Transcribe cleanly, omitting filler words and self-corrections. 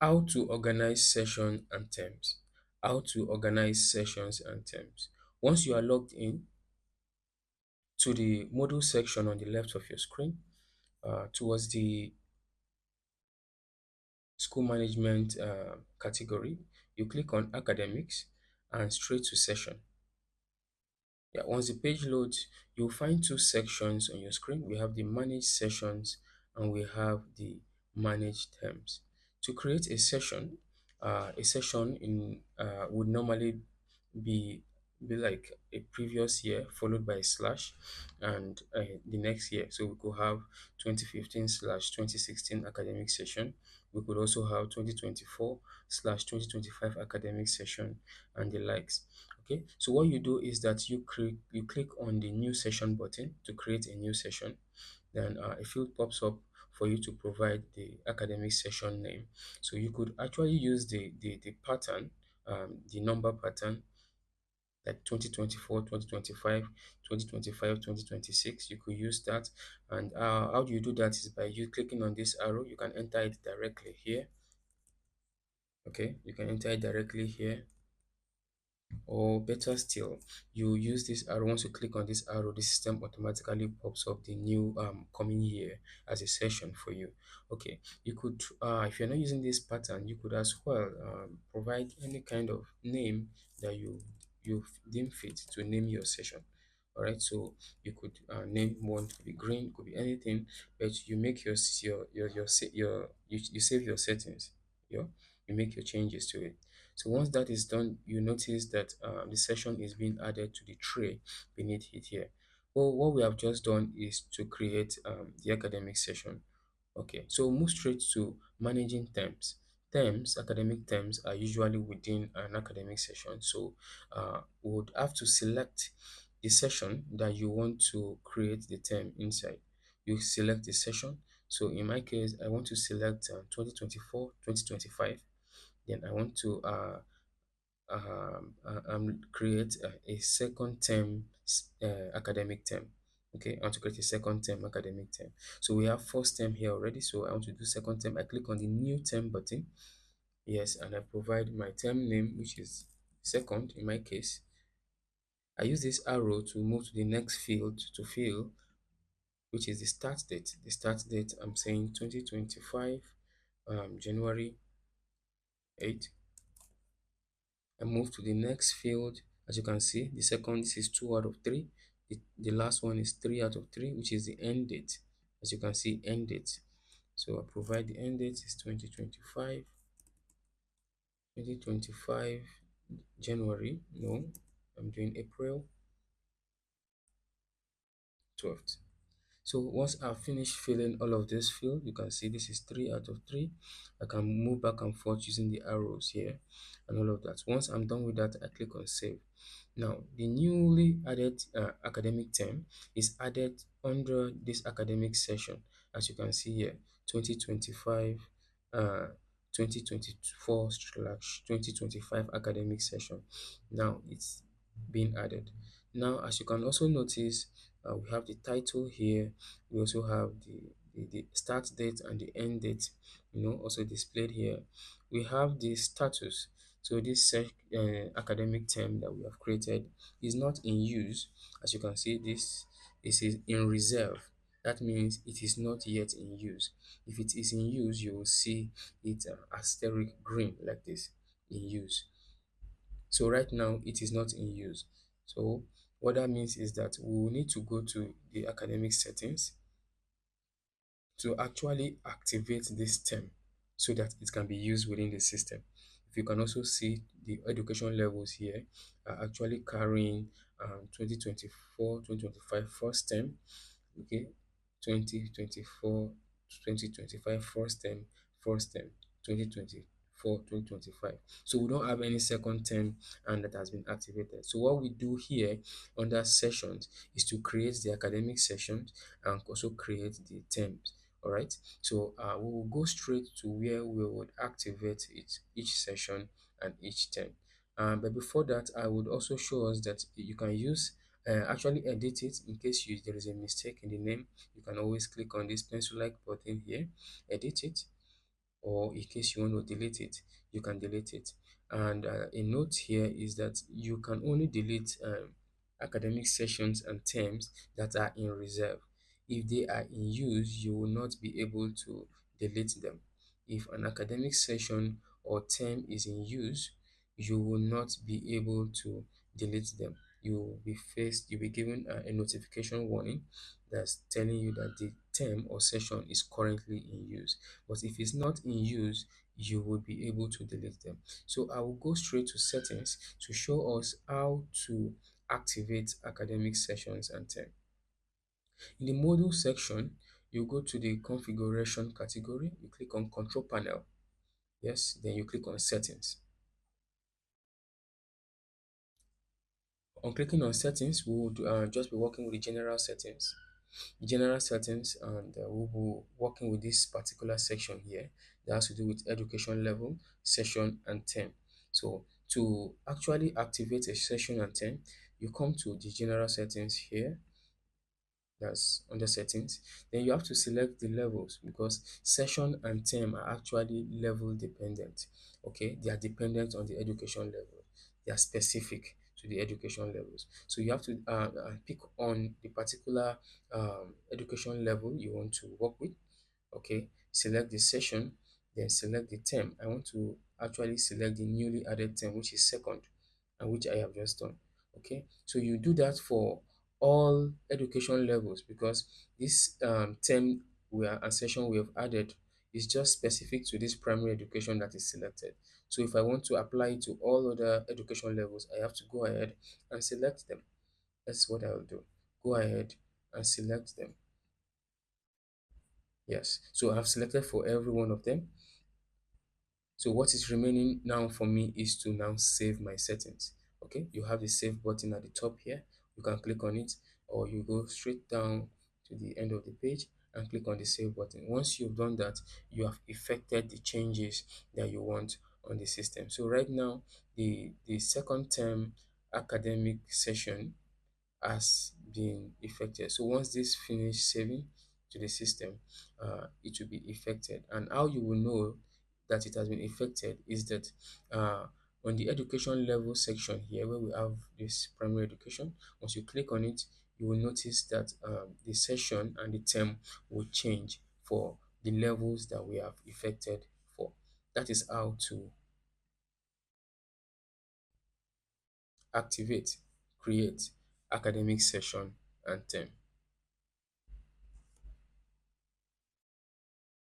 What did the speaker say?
How to organize session and terms. How to organize sessions and terms. Once you are logged in to the module section on the left of your screen, towards the school management category, you click on academics and straight to session. Yeah, once the page loads, you'll find two sections on your screen. We have the manage sessions and we have the manage terms. To create a session in would normally be be like a previous year followed by a slash and the next year. So we could have 2015 slash 2016 academic session. We could also have 2024 slash 2025 academic session and the likes. Okay, so what you do is that you click on the new session button to create a new session. Then a field pops up for you to provide the academic session name. So you could actually use the pattern, the number pattern, like 2024, 2025, 2025, 2026. You could use that. And how do you do that is by you clicking on this arrow. You can enter it directly here. Okay, you can enter it directly here, or better still, you use this arrow. Once you click on this arrow, the system automatically pops up the new coming year as a session for you. Okay, you could if you're not using this pattern, you could as well provide any kind of name that you deem fit to name your session. All right, so you could name one, could be green, could be anything, but you make you save your settings. Yeah, you make your changes to it. So once that is done, you notice that the session is being added to the tray beneath it here. Well, what we have just done is to create the academic session. Okay, so move straight to managing terms. Terms, academic terms, are usually within an academic session. So we would have to select the session that you want to create the term inside. You select the session. So in my case, I want to select 2024, 2025. Then I want to create a second term academic term. Okay, I want to create a second term academic term. So we have first term here already. So I want to do second term. I click on the new term button. Yes, and I provide my term name, which is second in my case. I use this arrow to move to the next field to fill, which is the start date. The start date, I'm saying 2025, January 8th. I move to the next field. As you can see, the second, this is 2 out of 3. The last one is 3 out of 3, which is the end date. As you can see, end date. So I provide the end date is 2025 January. No, I'm doing April 12th. So once I've finished filling all of this field, you can see this is 3 out of 3. I can move back and forth using the arrows here and all of that. Once I'm done with that, I click on save. Now, the newly added academic term is added under this academic session. As you can see here, 2025, 2024/2025 academic session. Now, it's being added. Now, as you can also notice, we have the title here. We also have the start date and the end date, also displayed here. We have the status. So this academic term that we have created is not in use. As you can see, this is in reserve. That means it is not yet in use. If it is in use, you will see it asterisk green like this, in use. So right now it is not in use. So what that means is that we will need to go to the academic settings to actually activate this term so that it can be used within the system. If you can also see, the education levels here are actually carrying 2024 2025 first term. Okay, 2024 2025 first term, 2024 2025. So we don't have any second term and that has been activated. So what we do here under sessions is to create the academic sessions and also create the terms. All right, so we will go straight to where we would activate each session and each term. But before that, I would also show us that you can use actually edit it in case there is a mistake in the name. You can always click on this pencil like button here, edit it. or in case you want to delete it, you can delete it. And a note here is that you can only delete academic sessions and terms that are in reserve. If they are in use, you will not be able to delete them. If an academic session or term is in use, you will not be able to delete them. You'll be given a notification warning that's telling you that the term or session is currently in use. But if it's not in use, you will be able to delete them. So I will go straight to settings to show us how to activate academic sessions and term. In the module section, you go to the configuration category, you click on control panel. Yes, then you click on settings. On clicking on settings, we would just be working with the general settings, and we'll be working with this particular section here that has to do with education level, session, and term. So to actually activate a session and term, you come to the general settings here, that's under settings. Then you have to select the levels because session and term are actually level dependent. Okay, they are dependent on the education level, they are specific to the education levels. So you have to pick on the particular education level you want to work with. Okay, select the session, then select the term. I want to actually select the newly added term, which is second, and which I have just done. Okay, so you do that for all education levels because this term and session we have added is just specific to this primary education that is selected. So if I want to apply it to all other education levels, I have to go ahead and select them. That's what I will do. Go ahead and select them. Yes, so I've selected for every one of them. So what is remaining now for me is to now save my settings. Okay, you have the save button at the top here. You can click on it, or you go straight down to the end of the page and click on the save button. Once you've done that, you have effected the changes that you want on the system. So right now, the second term academic session has been effected. So once this finish saving to the system, it will be effected. And how you will know that it has been effected is that on the education level section here, where we have this primary education, once you click on it, you will notice that the session and the term will change for the levels that we have effected for. That is how to activate, create academic session and term.